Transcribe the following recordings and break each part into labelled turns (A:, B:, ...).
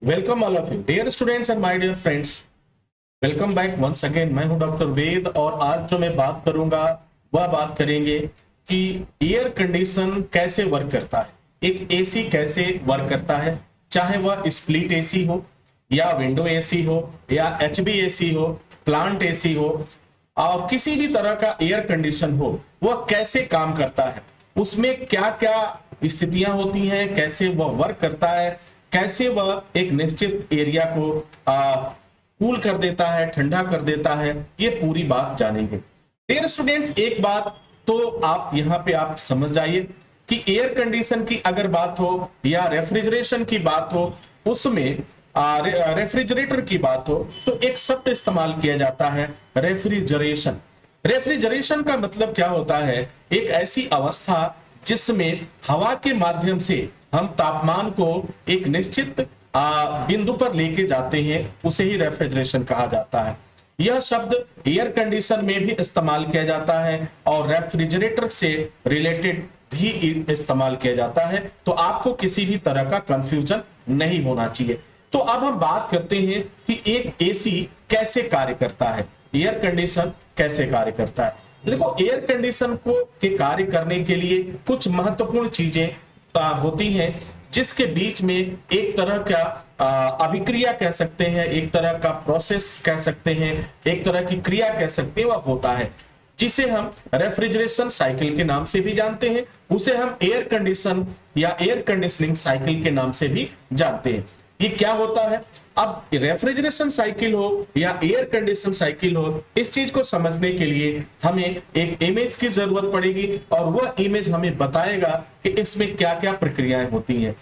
A: Welcome all of you dear students and my dear friends. Welcome back once again. मैं हूं doctor वेद और आज जो मैं बात करूंगा वह बात करेंगे कि एयर कंडीशन कैसे वर्क करता है, एक एसी कैसे वर्क करता है, चाहे वह स्प्लिट एसी हो या विंडो एसी हो या एचबीएसी हो, प्लांट एसी हो और किसी भी तरह का एयर कंडीशन हो, वह कैसे काम करता है, उसमें क्या क्या स्थितियां होती हैं, कैसे वह वर्क करता है, कैसे वह एक निश्चित एरिया को कूल कर देता है, ठंडा कर देता है, ये पूरी बात जानेंगे। डियर स्टूडेंट, एक बात तो आप यहाँ पे आप समझ जाइए कि एयर कंडीशन की अगर बात हो या रेफ्रिजरेशन की बात हो, उसमें रेफ्रिजरेटर की बात हो तो एक शब्द इस्तेमाल किया जाता है, रेफ्रिजरेशन। रेफ्रिजरेशन का मतलब क्या होता है? एक ऐसी अवस्था जिसमें हवा के माध्यम से हम तापमान को एक निश्चित बिंदु पर लेके जाते हैं, उसे ही रेफ्रिजरेशन कहा जाता है। यह शब्द एयर कंडीशन में भी इस्तेमाल किया जाता है और रेफ्रिजरेटर से रिलेटेड भी इस्तेमाल किया जाता है, तो आपको किसी भी तरह का कंफ्यूजन नहीं होना चाहिए। तो अब हम बात करते हैं कि एक एसी कैसे कार्य करता है, एयर कंडीशन कैसे कार्य करता है। देखो, एयर कंडीशन को के कार्य करने के लिए कुछ महत्वपूर्ण चीजें होती हैं, जिसके बीच में एक तरह का अभिक्रिया कह सकते हैं, एक तरह का प्रोसेस कह सकते हैं, एक तरह की क्रिया कह सकते हैं, वह होता है जिसे हम रेफ्रिजरेशन साइकिल के नाम से भी जानते हैं, उसे हम एयर कंडीशन या एयर कंडीशनिंग साइकिल के नाम से भी जानते हैं। ये क्या होता है? अब रेफ्रिजरेशन साइकिल हो या एयर कंडीशन साइकिल हो, इस चीज को समझने के लिए हमें एक इमेज की जरूरत पड़ेगी और वह इमेज हमें बताएगा कि इसमें क्या क्या प्रक्रियाएं होती हैं।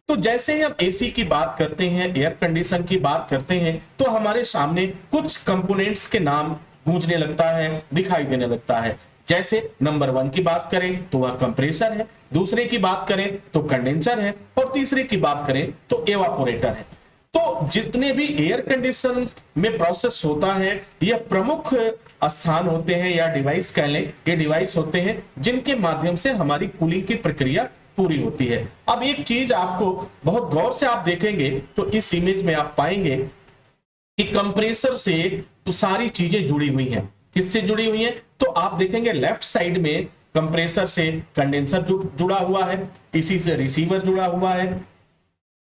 A: तो जैसे ही हम एसी की बात करते हैं, एयर कंडीशन की बात करते हैं, तो हमारे सामने कुछ कंपोनेंट्स के नाम गूंजने लगता है, दिखाई देने लगता है। जैसे नंबर 1 की बात करें तो वह कंप्रेसर है, दूसरे की बात करें तो कंडेंसर है और तीसरे की बात करें तो एवापोरेटर है। तो जितने भी एयर कंडीशन में प्रोसेस होता है, यह प्रमुख स्थान होते हैं या डिवाइस कह लें, ये डिवाइस होते हैं जिनके माध्यम से हमारी कूलिंग की प्रक्रिया पूरी होती है। अब एक चीज आपको बहुत गौर से आप देखेंगे तो इस इमेज में आप पाएंगे कि कंप्रेसर से तो सारी चीजें जुड़ी हुई हैं। किससे जुड़ी हुई हैं? तो आप देखेंगे लेफ्ट साइड में कंप्रेसर से कंडेंसर जुड़ा हुआ है, इसी से रिसीवर जुड़ा हुआ है,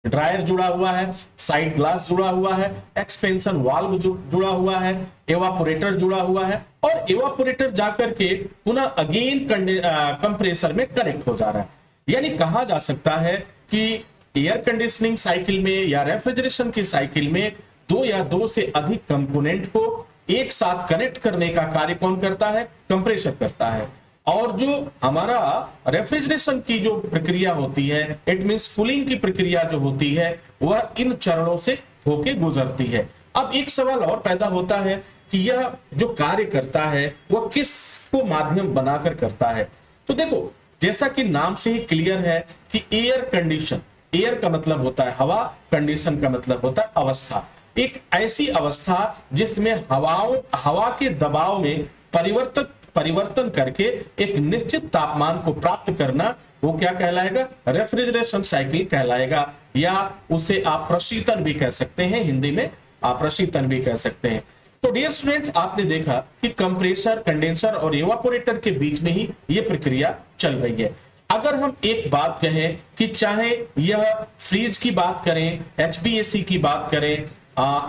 A: ड्रायर जुड़ा हुआ है, साइड ग्लास जुड़ा हुआ है, एक्सपेंशन वाल्व जुड़ा हुआ है, एवापोरेटर जुड़ा हुआ है और एवापोरेटर जाकर के पुनः अगेन कंप्रेसर में कनेक्ट हो जा रहा है। यानी कहा जा सकता है कि एयर कंडीशनिंग साइकिल में या रेफ्रिजरेशन की साइकिल में दो या दो से अधिक कंपोनेंट को एक साथ कनेक्ट करने का कार्य कौन करता है? कंप्रेसर करता है। और जो हमारा रेफ्रिजरेशन की जो प्रक्रिया होती है, इट मींस कूलिंग की प्रक्रिया जो होती है, वह इन चरणों से होके गुजरती है। अब एक सवाल और पैदा होता है कि यह जो कार्य करता है वह किस को माध्यम बनाकर करता है। तो देखो, जैसा कि नाम से ही क्लियर है कि एयर कंडीशन, एयर का मतलब होता है हवा, कंडीशन का मतलब होता है अवस्था। एक ऐसी अवस्था जिसमें हवा के दबाव में परिवर्तन करके एक निश्चित तापमान को प्राप्त करना, वो क्या कहलाएगा? रेफ्रिजरेशन साइकिल कहलाएगा, या उसे आप प्रशीतन भी कह सकते हैं, हिंदी में आप प्रशीतन भी कह सकते हैं। तो डियर स्टूडेंट्स, आपने देखा कि कंप्रेसर, कंडेंसर और इवापोरेटर के बीच में ही ये प्रक्रिया चल रही है। अगर हम एक बात कहें कि चाहे यह फ्रीज की बात करें, एचबीएसी की बात करें,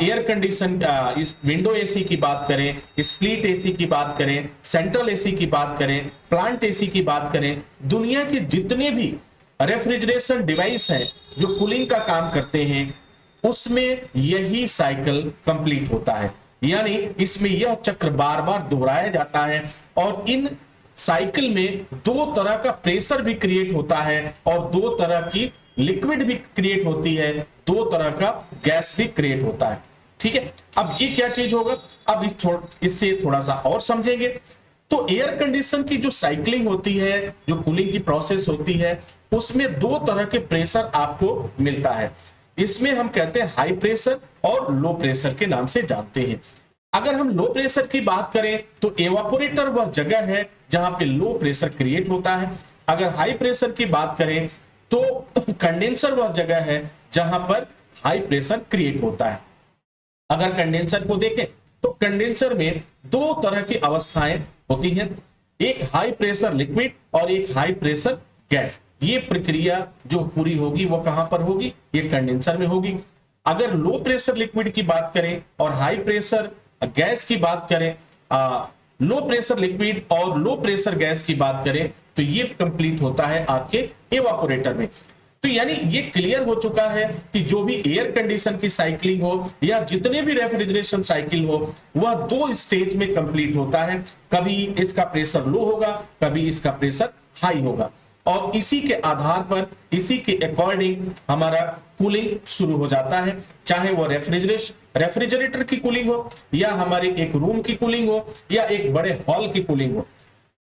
A: एयर कंडीशन इस विंडो एसी की बात करें, स्प्लिट एसी की बात करें, सेंट्रल एसी की बात करें, प्लांट एसी की बात करें, दुनिया के जितने भी रेफ्रिजरेशन डिवाइस हैं जो कूलिंग का काम करते हैं, उसमें यही साइकिल कंप्लीट होता है। यानी इसमें यह चक्र बार बार दोहराया जाता है और इन साइकिल में दो तरह का प्रेशर भी क्रिएट होता है और दो तरह की लिक्विड भी क्रिएट होती है, दो तरह का गैस भी क्रिएट होता है। ठीक है, अब ये क्या चीज होगा, अब इससे थोड़ा सा और समझेंगे। तो एयर कंडीशन की जो साइक्लिंग होती है, जो कूलिंग की प्रोसेस होती है, उसमें दो तरह के प्रेशर आपको मिलता है। इसमें हम कहते हैं हाई प्रेशर और लो प्रेशर के नाम से जानते हैं। अगर हम लो प्रेशर की बात करें तो एवापोरेटर वह जगह है जहां पे लो प्रेशर क्रिएट होता है। अगर हाई प्रेशर की बात करें तो कंडेंसर वह जगह है जहां पर हाई प्रेशर क्रिएट होता है। अगर कंडेंसर को देखें तो कंडेंसर में दो तरह की अवस्थाएं होती हैं, एक हाई प्रेशर लिक्विड और एक हाई प्रेशर गैस। ये प्रक्रिया जो पूरी होगी वो कहां पर होगी? ये कंडेंसर में होगी। अगर लो प्रेशर लिक्विड की बात करें और हाई प्रेशर गैस की बात करें, लो प्रेशर लिक्विड और लो प्रेशर गैस की बात करें तो ये कंप्लीट होता है आपके इवापोरेटर में। तो यानी ये क्लियर हो चुका है कि जो भी एयर कंडीशन की साइकिलिंग हो या जितने भी रेफ्रिजरेशन साइकिल हो वह दो स्टेज में कंप्लीट होता है। कभी इसका प्रेशर लो होगा, कभी इसका प्रेशर हाई होगा, और इसी के आधार पर, इसी के अकॉर्डिंग हमारा कूलिंग शुरू हो जाता है। चाहे वो रेफ्रिजरेटर की कूलिंग हो या हमारे एक रूम की कूलिंग हो या एक बड़े हॉल की कूलिंग हो,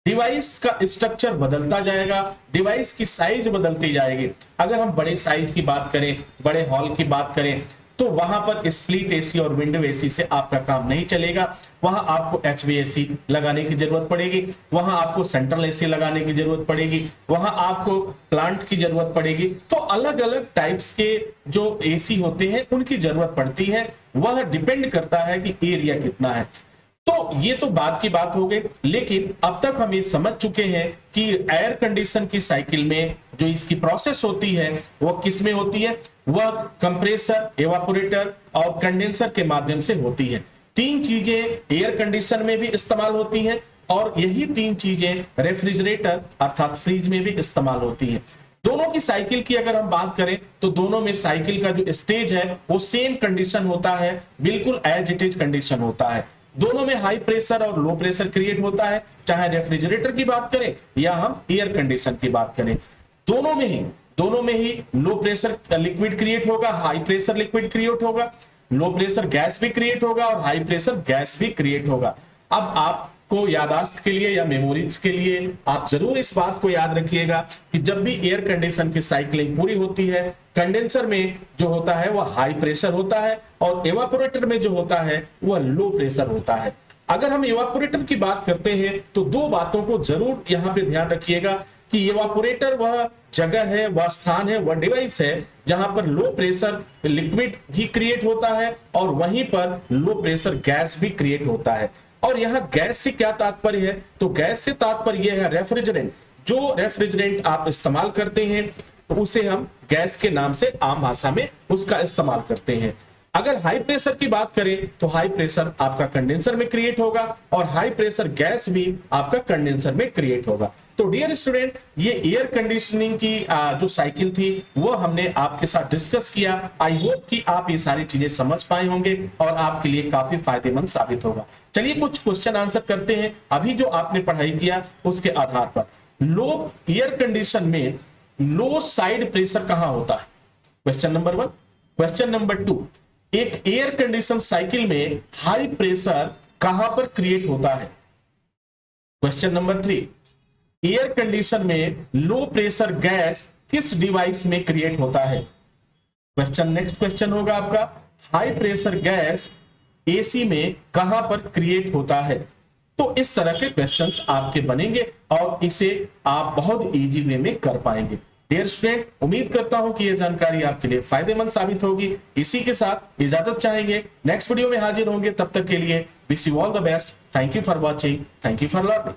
A: डिवाइस का स्ट्रक्चर बदलता जाएगा, डिवाइस की साइज बदलती जाएगी। अगर हम बड़े साइज की बात करें, बड़े हॉल की बात करें, तो वहां पर स्प्लिट एसी और विंडो एसी से आपका काम नहीं चलेगा। वहां आपको HVAC लगाने की जरूरत पड़ेगी, वहां आपको सेंट्रल एसी लगाने की जरूरत पड़ेगी, वहां आपको प्लांट की जरूरत पड़ेगी। तो अलग अलग टाइप्स के जो एसी होते हैं उनकी जरूरत पड़ती है। वह डिपेंड करता है कि एरिया कितना है। तो ये तो बात की बात हो गई, लेकिन अब तक हम ये समझ चुके हैं कि एयर कंडीशन की साइकिल में जो इसकी प्रोसेस होती है वो किस में होती है? वह कंप्रेसर, एवापोरेटर और कंडेंसर के माध्यम से होती है। तीन चीजें एयर कंडीशन में भी इस्तेमाल होती हैं और यही तीन चीजें रेफ्रिजरेटर अर्थात फ्रिज में भी इस्तेमाल होती हैं। दोनों की साइकिल की अगर हम बात करें तो दोनों में साइकिल का जो स्टेज है वो सेम कंडीशन होता है, बिल्कुल एज इट इज कंडीशन होता है। दोनों में हाई प्रेशर और लो प्रेशर क्रिएट होता है, चाहे रेफ्रिजरेटर की बात करें या हम एयर कंडीशन की बात करें। दोनों में ही लो प्रेशर लिक्विड क्रिएट होगा, हाई प्रेशर लिक्विड क्रिएट होगा, लो प्रेशर गैस भी क्रिएट होगा और हाई प्रेशर गैस भी क्रिएट होगा। अब आपको यादाश्त के लिए या मेमोरीज के लिए आप जरूर इस बात को याद रखिएगा कि जब भी एयर कंडीशन की साइकिलिंग पूरी होती है, कंडेंसर में जो होता है वह हाई प्रेशर होता है और एवापोरेटर में जो होता है वह लो प्रेशर होता है। अगर हम एवापोरेटर की बात करते हैं तो दो बातों को जरूर यहां पे ध्यान रखिएगा कि एवापोरेटर वह जगह है, वह स्थान है, वह डिवाइस है जहां पर लो प्रेशर लिक्विड भी क्रिएट होता है और वहीं पर लो प्रेशर गैस भी क्रिएट होता है। और यहां गैस से क्या तात्पर्य है? तो गैस से तात्पर्य है रेफ्रिजरेंट। जो रेफ्रिजरेंट आप इस्तेमाल करते हैं तो उसे हम गैस के नाम से आम भाषा में उसका इस्तेमाल करते हैं। अगर हाई प्रेशर की बात करें तो हाई प्रेशर आपका कंडेंसर में क्रिएट होगा और हाई प्रेशर गैस भी आपका कंडेंसर में क्रिएट होगा। तो डियर स्टूडेंट, ये एयर कंडीशनिंग की जो साइकिल थी वो हमने आपके साथ डिस्कस किया। आई होप कि आप ये सारी चीजें समझ पाए होंगे और आपके लिए काफी फायदेमंद साबित होगा। चलिए कुछ क्वेश्चन आंसर करते हैं अभी जो आपने पढ़ाई किया उसके आधार पर। लो एयर कंडीशन में लो साइड प्रेशर कहां होता है? Question number 1। क्वेश्चन नंबर 2, एक एयर कंडीशन साइकिल में हाई प्रेशर कहां पर क्रिएट होता है? क्वेश्चन नंबर 3, एयर कंडीशन में लो प्रेशर गैस किस डिवाइस में क्रिएट होता है? नेक्स्ट क्वेश्चन होगा आपका, हाई प्रेशर गैस एसी में कहां पर क्रिएट होता है? तो इस तरह के क्वेश्चंस आपके बनेंगे और इसे आप बहुत इजी वे में कर पाएंगे। डियर स्टूडेंट, उम्मीद करता हूं कि यह जानकारी आपके लिए फायदेमंद साबित होगी। इसी के साथ इजाजत चाहेंगे, नेक्स्ट वीडियो में हाजिर होंगे। तब तक के लिए wish you all the best. Thank you for watching, thank you for learning.